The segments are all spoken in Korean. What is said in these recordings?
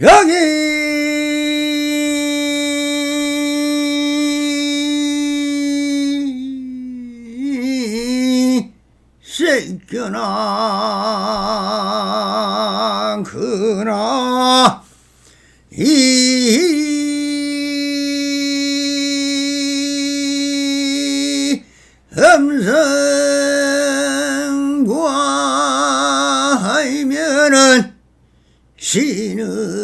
여기 새겨나 그나 이 음성과하면은 시는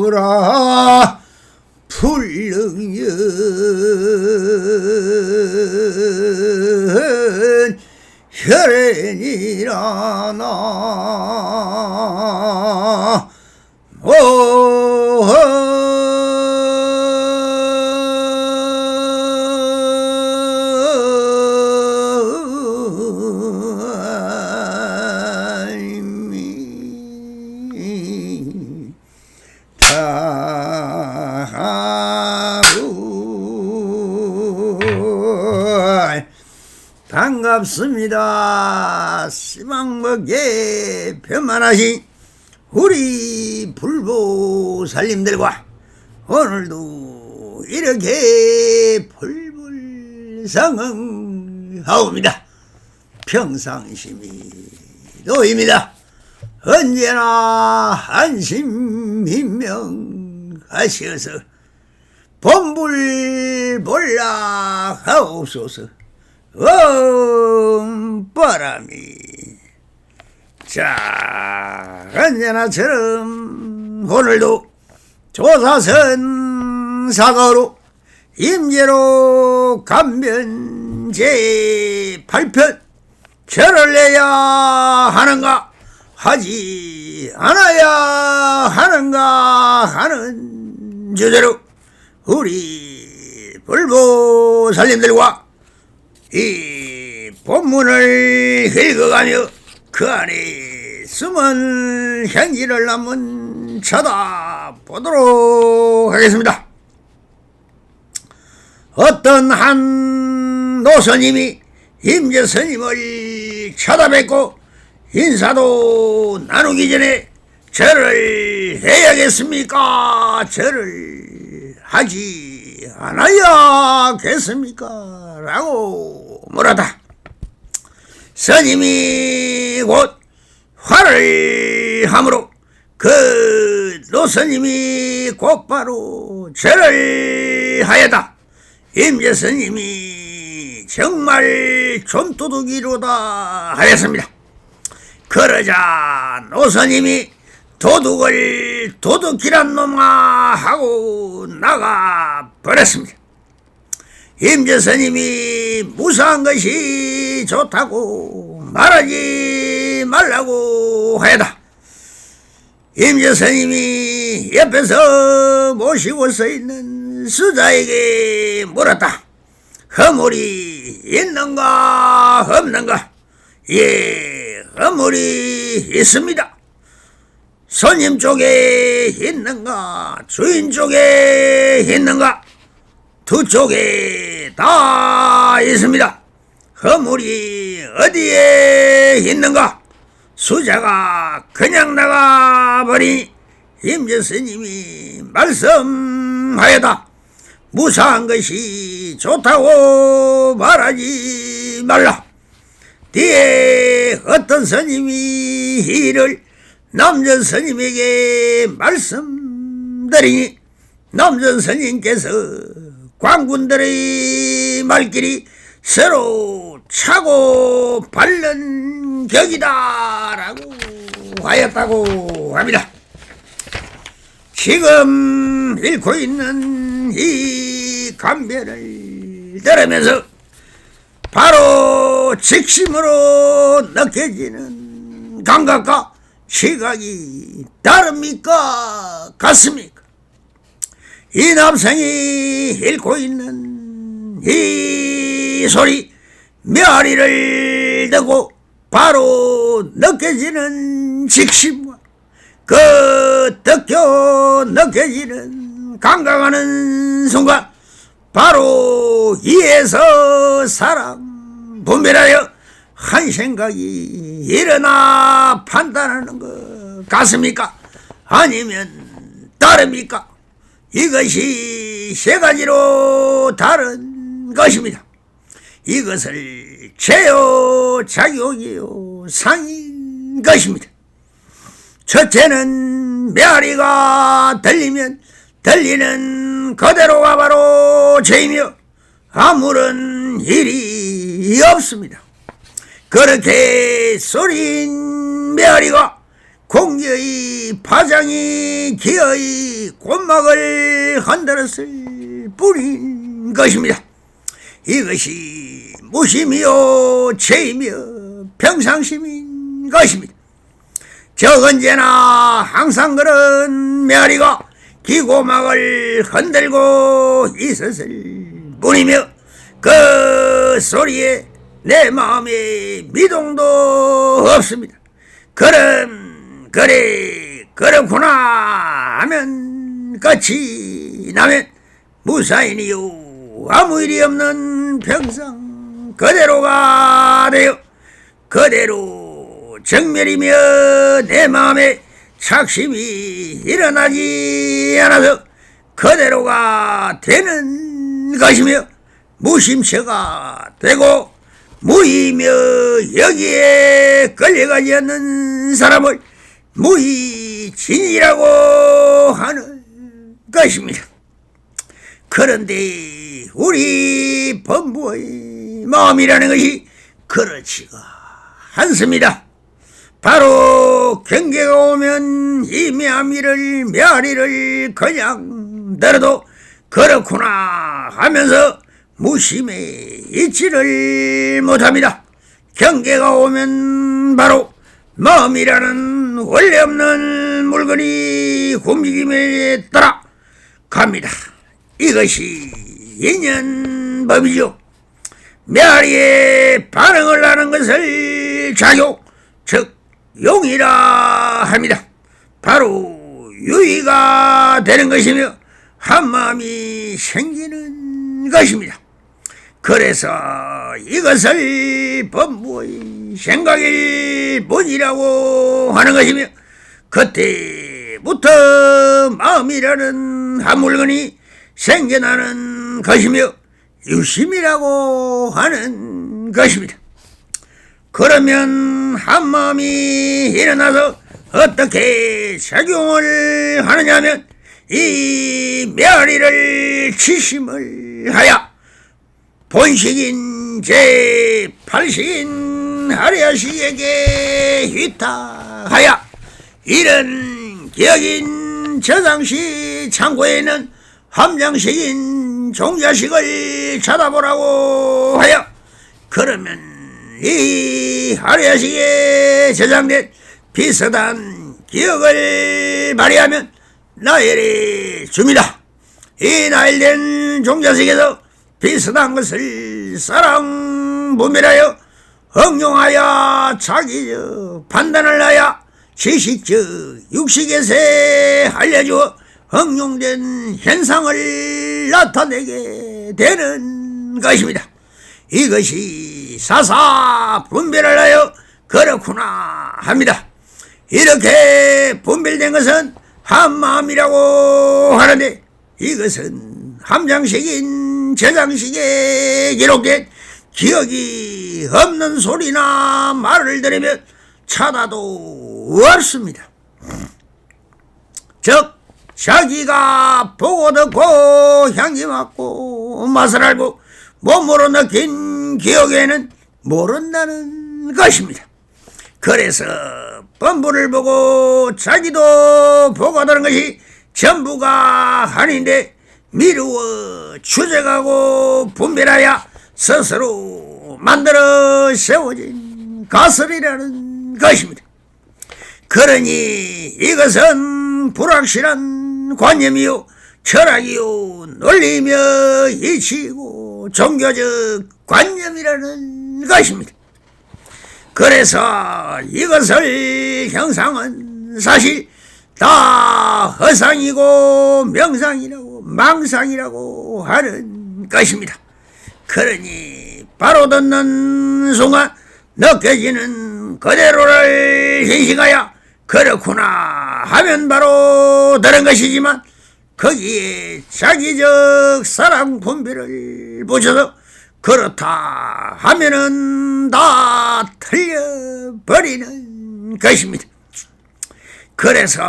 행사도라 불능연 혈연이라 나 반갑습니다. 시방먹에 편만하신 우리 불보살님들과 오늘도 이렇게 불불상응하옵니다. 평상심이 노입니다. 언제나 안심민명하시어서 본불볼락하옵소서. 바람이 자 언제나처럼 오늘도 조사선 사거로 임제로 감면 제8편 절을 내야 하는가 하지 않아야 하는가 하는 주제로 우리 불보살님들과 이 본문을 읽어가며 그 안에 숨은 현지를 한번 쳐다보도록 하겠습니다. 어떤 한 노선님이 임재스님을 쳐다뵙고 인사도 나누기 전에 절을 해야겠습니까? 절을 하지 않아야겠습니까? 라고 물었다. 스님이 곧 화를 함으로 그 노스님이 곧바로 절을 하였다. 임재스님이 정말 좀도둑이로다 하였습니다. 그러자 노스님이 도둑을 도둑이란 놈아 하고 나가 버렸습니다. 임재스님이 무사한 것이 좋다고 말하지 말라고 하였다. 임재스님이 옆에서 모시고 서 있는 수자에게 물었다. 허물이 있는가 없는가? 예, 허물이 있습니다. 손님 쪽에 있는가 주인 쪽에 있는가? 두 쪽에 다 있습니다. 허물이 어디에 있는가? 수자가 그냥 나가버리니 임재스님이 말씀하였다. 무사한 것이 좋다고 말하지 말라. 뒤에 어떤 스님이 이를 남전 스님에게 말씀드리니 남전 스님께서 광군들의 말길이 서로 차고 밟는 격이다 라고 하였다고 합니다. 지금 읽고 있는 이 감변을 들으면서 바로 직심으로 느껴지는 감각과 시각이 다릅니까? 같습니까? 이 남성이 읽고 있는 이 소리 며리를 듣고 바로 느껴지는 직심과 그 듣겨 느껴지는 감각하는 순간 바로 이에서 사랑 분별하여 한 생각이 일어나 판단하는 것 같습니까? 아니면 다릅니까? 이것이 세 가지로 다른 것입니다. 이것을 죄요 작용이요 상인 것입니다. 첫째는 메아리가 들리면 들리는 그대로가 바로 죄이며 아무런 일이 없습니다. 그렇게 소린 메아리가 공기의 파장이 기어의 곤막을 흔들었을 뿐인 것입니다. 이것이 무심이요 죄이며 평상심인 것입니다. 저 언제나 항상 그런 메아리가 기고막을 흔들고 있었을 뿐이며 그 소리에 내 마음에 미동도 없습니다. 그래 그렇구나 하면 끝이 나면 무사인이요 아무 일이 없는 평상 그대로가 되어 그대로 정멸이며 내 마음에 착심이 일어나지 않아서 그대로가 되는 것이며 무심처가 되고 무의며 여기에 끌려가지 않는 사람을 무의진이라고 하는 것입니다. 그런데 우리 범부의 마음이라는 것이 그렇지가 않습니다. 바로 경계가 오면 이 메아리를 그냥 들어도 그렇구나 하면서 무심해 있지를 못합니다. 경계가 오면 바로 마음이라는 원래 없는 물건이 움직임에 따라 갑니다. 이것이 인연법이죠. 메아리에 반응을 하는 것을 작용, 즉 용이라 합니다. 바로 유의가 되는 것이며 한마음이 생기는 것입니다. 그래서 이것을 범부의 생각일 뿐이라고 하는 것이며 그때부터 마음이라는 한 물건이 생겨나는 것이며 유심이라고 하는 것입니다. 그러면 한마음이 일어나서 어떻게 작용을 하느냐면 이 메아리를 치심을 하여 본식인 제8식인 하랴시에게 위탁하여 이런 기억인 저장시 창고에는 함장식인 종자식을 찾아보라고 하여 그러면 이 하랴식에 저장된 비슷한 기억을 발휘하면 나열해 줍니다. 이 나열된 종자식에서 비슷한 것을 사랑 분별하여 응용하여 자기적 판단을 하여 지식적 육식에서 알려주어 응용된 현상을 나타내게 되는 것입니다. 이것이 사사 분별을 하여 그렇구나 합니다. 이렇게 분별된 것은 한마음이라고 하는데 이것은 함장식인 저장식에 기록된 기억이 없는 소리나 말을 들으면 찾아도 없습니다. 즉 자기가 보고 듣고 향기 맡고 맛을 알고 몸으로 느낀 기억에는 모른다는 것입니다. 그래서 범부를 보고 자기도 보고 하는 것이 전부가 아닌데 미루어 추적하고 분별하여 스스로 만들어 세워진 가설이라는 것입니다. 그러니 이것은 불확실한 관념이요 철학이요 논리이며 이치이고 종교적 관념이라는 것입니다. 그래서 이것을 형상은 사실 다 허상이고 명상이라고 망상이라고 하는 것입니다. 그러니 바로 듣는 순간 느껴지는 그대로를 인식하여 그렇구나 하면 바로 다른 것이지만 거기에 자기적 사랑 분별을 붙여서 그렇다 하면은 다 틀려버리는 것입니다. 그래서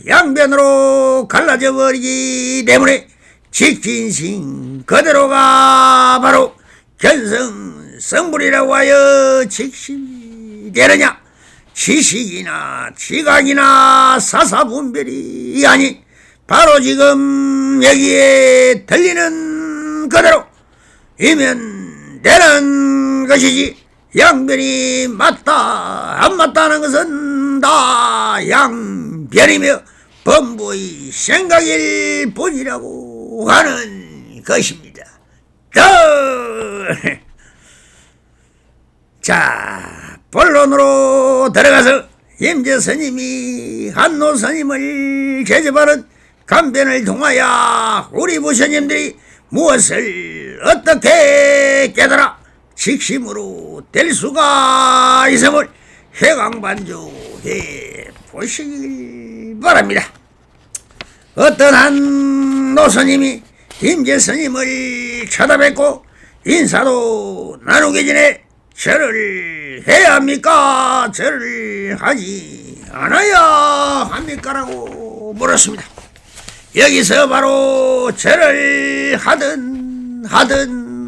양변으로 갈라져 버리기 때문에 직진신 그대로가 바로 견성성불이라고 하여 직심이 되느냐. 지식이나 지각이나 사사분별이 아닌 바로 지금 여기에 들리는 그대로 이면 되는 것이지, 양변이 맞다 안 맞다는 것은 다 양변이며 범부의 생각일 뿐이라고 하는 것입니다. 자, 본론으로 들어가서 임재스님이 한노스님을 제접하는 간변을 통하여 우리 부처님들이 무엇을 어떻게 깨달아 직심으로 될 수가 있음을 해강반주해 보시길 바랍니다. 어떤 한 노스님이 임재스님을 찾아뵙고 인사도 나누기 전에 절을 해야 합니까? 절을 하지 않아야 합니까? 라고 물었습니다. 여기서 바로 절을 하든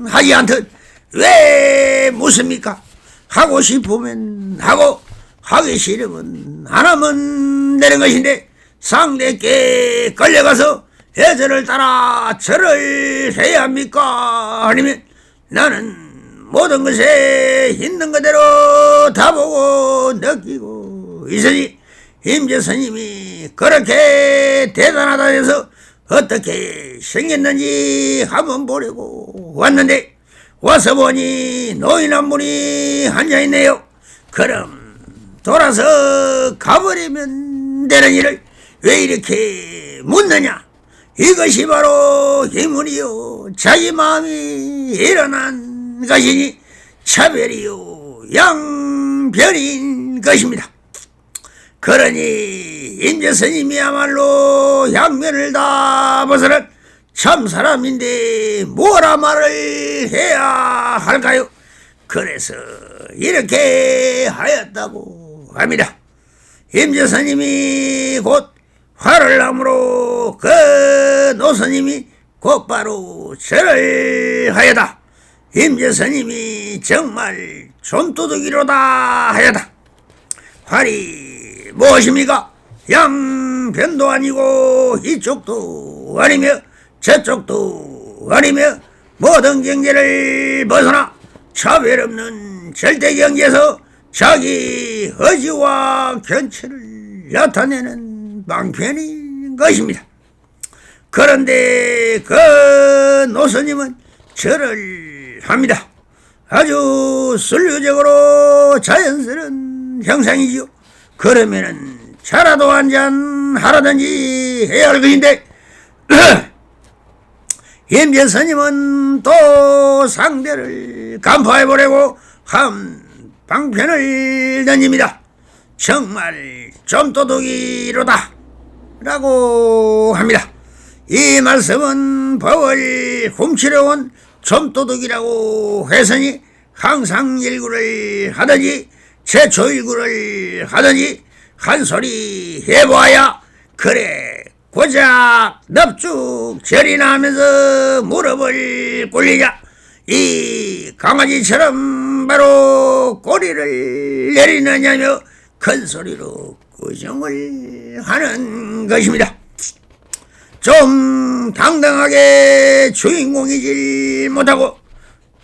하지 않든 왜 묻습니까? 하고 싶으면 하고 하기 싫으면 안 하면 되는 것인데 상대께 걸려가서 예절을 따라 절을 해야 합니까? 아니면 나는 모든 것에 있는 그대로 다 보고 느끼고 있으니 임재스님이 그렇게 대단하다 해서 어떻게 생겼는지 한번 보려고 왔는데 와서 보니 노인 한 분이 앉아있네요. 그럼 돌아서 가버리면 되는 일을 왜 이렇게 묻느냐. 이것이 바로 희문이요 자기 마음이 일어난 것이니 차별이요 양변인 것입니다. 그러니 임재스님이야말로 양면을 다 벗어난 참 사람인데 뭐라 말을 해야 할까요? 그래서 이렇게 하였다고 합니다. 임재스님이 곧 화를 나므로 그 노스님이 곧바로 절을 하여다. 임재스님이 정말 존도둑이로다 하여다. 활이 무엇입니까? 양변도 아니고 이쪽도 아니며 저쪽도 아니며 모든 경계를 벗어나 차별 없는 절대 경계에서 자기 의지와 견체를 나타내는 방편인 것입니다. 그런데 그 노스님은 절을 합니다. 아주 순류적으로 자연스러운 형상이지요. 그러면은 차라도 한잔 하라든지 해야 할 것인데 임재스님은 또 상대를 간파해보려고 한 방편을 던집니다. 정말 좀도둑이로다 라고 합니다. 이 말씀은 법을 훔치려 온 좀도둑이라고 했으니 항상 일구를 하든지 최초일구를 하든지 한 소리 해보아야 그래 고작 납죽 절이나 하면서 무릎을 꿇리자 이 강아지처럼 바로 꼬리를 내리느냐며 큰 소리로 꾸중을 하는 것입니다. 좀 당당하게 주인공이질 못하고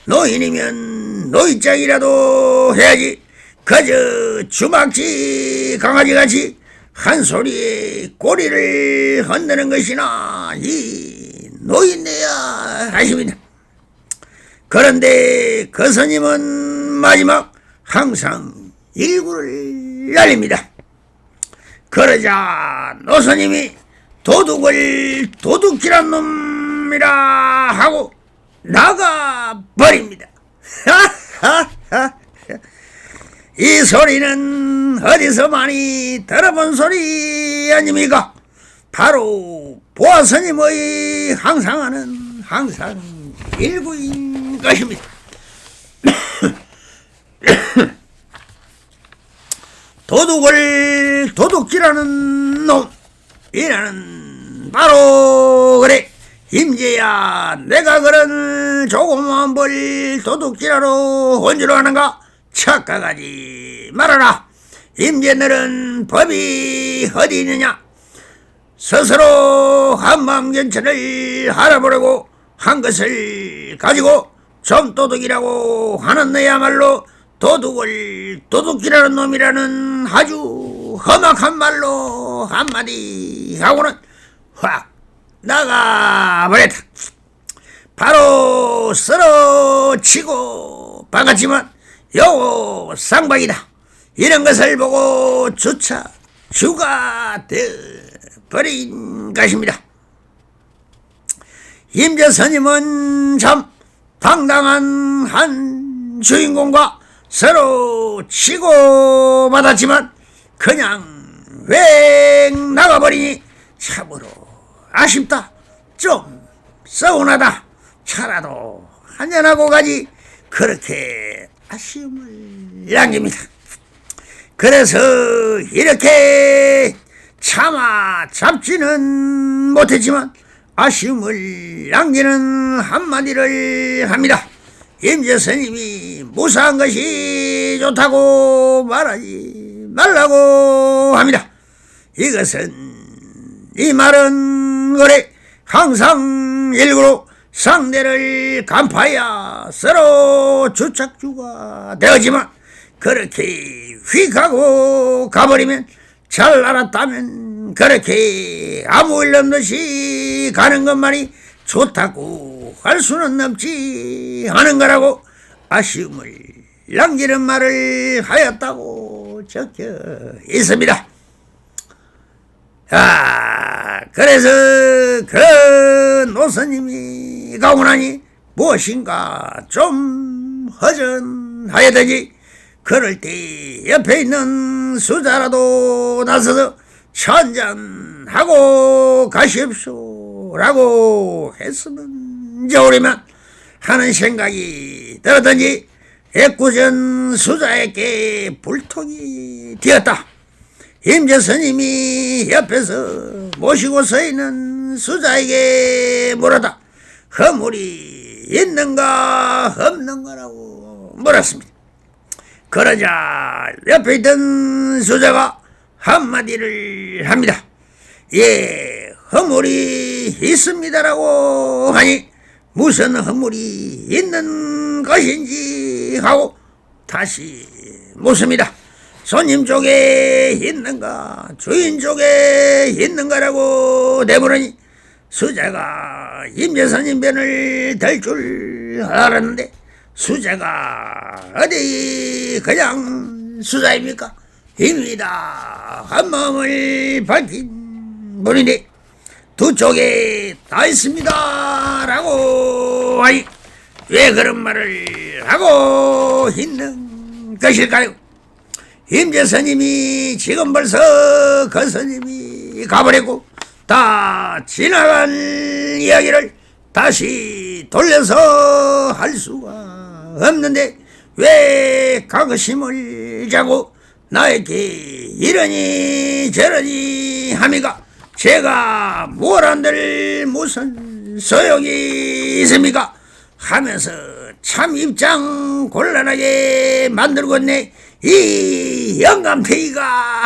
노인이면 노인장이라도 해야지 그저 주막지 강아지같이 한 소리에 꼬리를 흔드는 것이나 이 노인네야 하십니다. 그런데 그 스님은 마지막 항상 일구를 날립니다. 그러자 노스님이 도둑을 도둑질한 놈이라 하고 나가버립니다. 이 소리는 어디서 많이 들어본 소리 아닙니까? 바로 보아스님의 항상 일구인 것입니다. 도둑을 도둑질하는 놈이라는 바로 그래. 임제야, 내가 그런 조그마한 벌 도둑질하러 온 줄 아는가? 착각하지 말아라. 임제 너는 법이 어디 있느냐? 스스로 한마음견천을 알아보려고 한 것을 가지고 좀 도둑이라고 하는 너야말로 도둑을 도둑질하는 놈이라는 아주 험악한 말로 한마디 하고는 확 나가버렸다. 바로 쓰러치고 박았지만 요 쌍박이다. 이런 것을 보고 주차 주가 되어버린 것입니다. 임재 스님은 참 당당한 한 주인공과 서로 치고 받았지만 그냥 웽 나가버리니 참으로 아쉽다. 좀 서운하다. 차라도 한잔하고 가지. 그렇게 아쉬움을 남깁니다. 그래서 이렇게 차마 잡지는 못했지만 아쉬움을 남기는 한마디를 합니다. 임재 스님이 무사한 것이 좋다고 말하지 말라고 합니다. 이 말은 그래 항상 일구로 상대를 간파해야 서로 주착주가 되었지만 그렇게 휙 하고 가버리면 잘 알았다면 그렇게 아무 일 없는 듯이 가는 것만이 좋다고 할 수는 없지 하는 거라고 아쉬움을 남기는 말을 하였다고 적혀 있습니다. 그래서 그 노스님이 가고 나니 무엇인가 좀 허전하여되지. 그럴 때 옆에 있는 수자라도 나서서 천잔하고 가시옵소라고 했으면 좋으리만 하는 생각이 들었던지 애꿎은 수자에게 불통이 되었다. 임재 스님이 옆에서 모시고 서 있는 수자에게 물었다. 허물이 있는가 없는가라고 물었습니다. 그러자 옆에 있던 수자가 한마디를 합니다. 예, 허물이 있습니다라고 하니 무슨 허물이 있는 것인지 하고 다시 묻습니다. 손님 쪽에 있는가 주인 쪽에 있는가라고 내물으니 수자가 임재선님 변을 될 줄 알았는데 수자가 어디 그냥 수자입니까? 이미 다 한마음을 밝힌 분인데 두 쪽에 다 있습니다 라고 하니 왜 그런 말을 하고 있는 것일까요? 임재 스님이 지금 벌써 그 스님이 가버렸고 다 지나간 이야기를 다시 돌려서 할 수가 없는데 왜 가거심을 자고 나에게 이러니 저러니 합니까? 제가 뭘 한들 무슨 소용이 있습니까? 하면서 참 입장 곤란하게 만들겠네. 이 영감탱이가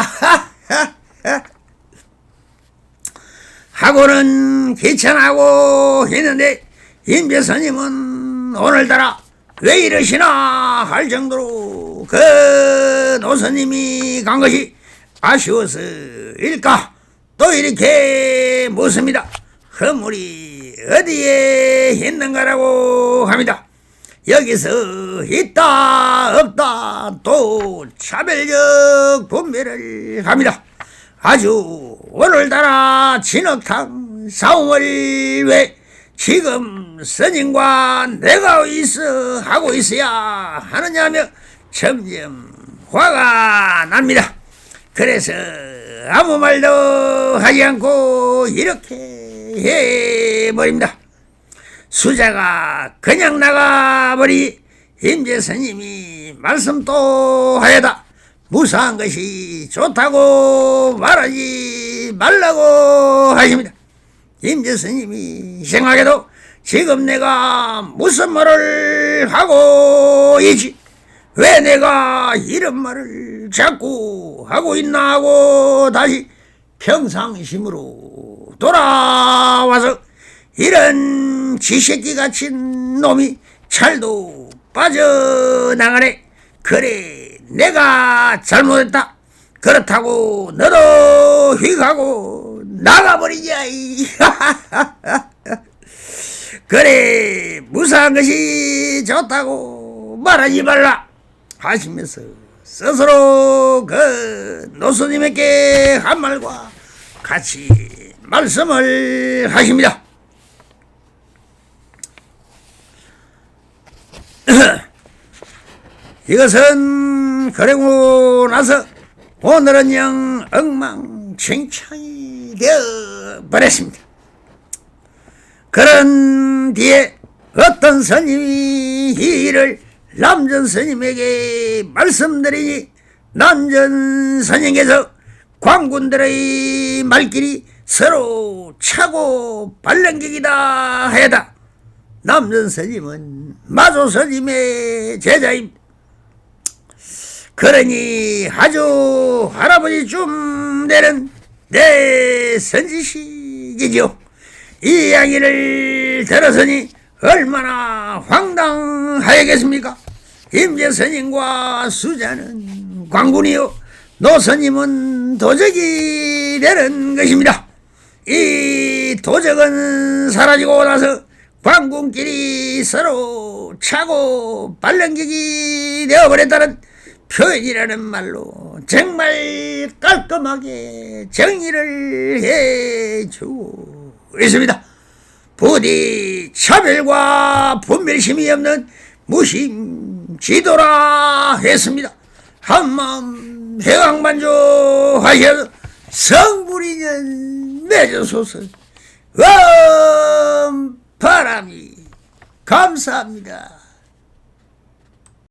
하고는 귀찮아하고 했는데 임재 스님은 오늘따라 왜 이러시나 할 정도로 그 노스님이 간 것이 아쉬워서일까 또 이렇게 묻습니다. 허물이 어디에 있는가라고 합니다. 여기서 있다 없다 또 차별적 분별을 합니다. 아주 오늘따라 진흙탕 싸움을 왜 지금 스님과 내가 하고 있어야 하느냐며 점점 화가 납니다. 그래서 아무 말도 하지 않고 이렇게 해버립니다. 수자가 그냥 나가버리 임재스님이 말씀 또 하여다 무사한 것이 좋다고 말하지 말라고 하십니다. 임재스님이 생각해도 지금 내가 무슨 말을 하고 있지? 왜 내가 이런 말을 자꾸 하고 있나 하고 다시 평상심으로 돌아와서 이런 쥐새끼 같은 놈이 잘도 빠져나가네. 그래 내가 잘못했다. 그렇다고 너도 휙하고 나가버리자. 그래 무사한 것이 좋다고 말하지 말라 하시면서 스스로 그 노스님에게 한 말과 같이 말씀을 하십니다. 이것은 그러고 나서 오늘은 영 엉망진창이 되어 버렸습니다. 그런 뒤에 어떤 스님이 이 일을 남전 스님에게 말씀드리니 남전 스님께서 광군들의 말길이 서로 차고 발령객이다 하여다. 남전 스님은 마조 스님의 제자입니다. 그러니 아주 할아버지쯤 되는 내 선지식이죠. 이 이야기를 들었으니 얼마나 황당하겠습니까? 임재스님과 수자는 광군이요 노스님은 도적이 되는 것입니다. 이 도적은 사라지고 나서 광군끼리 서로 차고 발령객이 되어버렸다는 표현이라는 말로 정말 깔끔하게 정리를 해주고 있습니다. 부디 차별과 분별심이 없는 무심지도라 했습니다. 한마음 해왕만조하셔서 성불인연 맺어소서. 바람이 감사합니다.